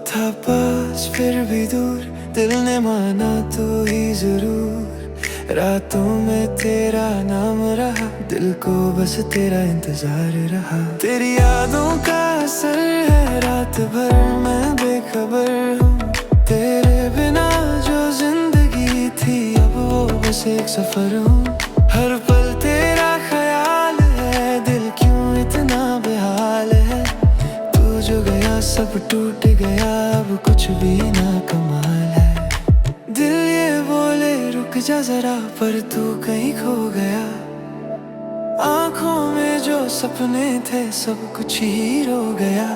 था पास फिर भी दूर, दिल ने माना तू ही जरूर। रातों में तेरा नाम रहा, दिल को बस तेरा इंतजार रहा। तेरी यादों का असर है, रात भर मैं बेखबर हूँ। तेरे बिना जो जिंदगी थी, अब वो बस एक सफर हूँ। हर पल तेरा ख्याल है, दिल क्यों इतना बेहाल है। तू जो गया सब टूट गया, अब कुछ भी ना कमाल है। दिल ये बोले रुक जा जरा, पर तू कहीं खो गया। आंखों में जो सपने थे, सब कुछ ही रो गया।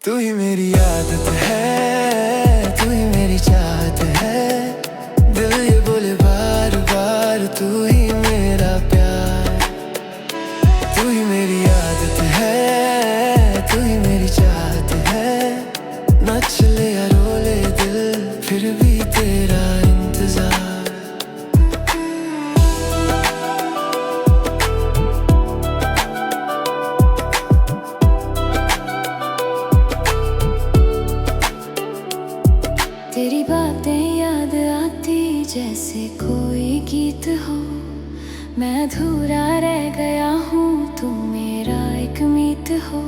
तू ही मेरी आदत है, तू ही मेरी चाहत है। दिल ये बोले बार बार, तू ही मेरा प्यार। तू ही मेरी आदत है, तू ही मेरी चाहत है। न चले या रोले दिल, फिर भी तेरा इंतजार। तेरी बातें याद आती जैसे कोई गीत हो। मैं अधूरा रह गया हूँ, तू मेरा एक मीत हो।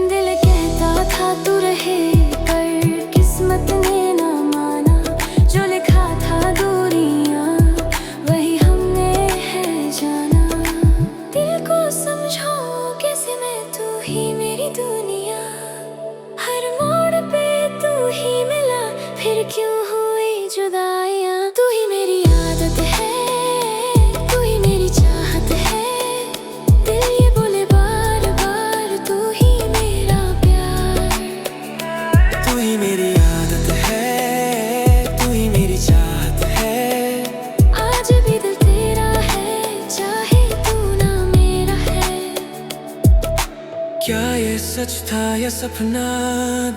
दिल कहता था तू रहे, पर किस्मत ने ना माना। जो लिखा था दूरियां, वही हमने है जाना। दिल को समझो कैसे मैं, तू ही मेरी दुनिया। हर मोड़ पे तू ही मिला, फिर क्यों हुई जुदाइयां। तू ही मेरी आदत है, तू ही मेरी चाहत है। दिल ये बोले बार बार, तू ही मेरा प्यार। तू ही मेरी आदत है, तू ही मेरी चाहत है। आज भी दिल तेरा है, चाहे तू ना मेरा है। क्या ये सच था या सपना,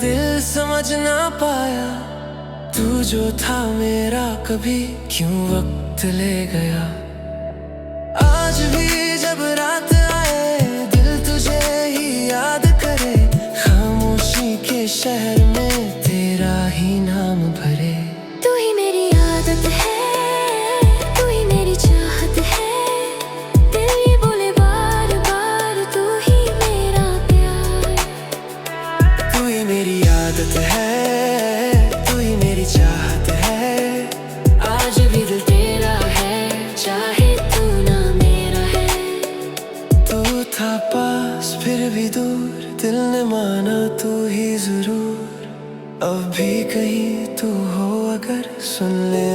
दिल समझ ना पाया। तू जो था मेरा, कभी क्यों वक्त ले गया। आज भी जब रात आए, दिल तुझे ही याद करे। खामोशी के शहर में तेरा ही नाम भरे। तू ही मेरी आदत है, तू ही मेरी चाहत है। दिल ये बोले बार बार, तू ही मेरा प्यार। तू ही मेरी आदत है, तू ही मेरी चाहत है। आज भी दिल तेरा है, चाहे तू ना मेरा है। तू था पास फिर भी दूर, दिल ने माना तू ही जरूर। अब भी कहीं तू हो अगर, सुन ले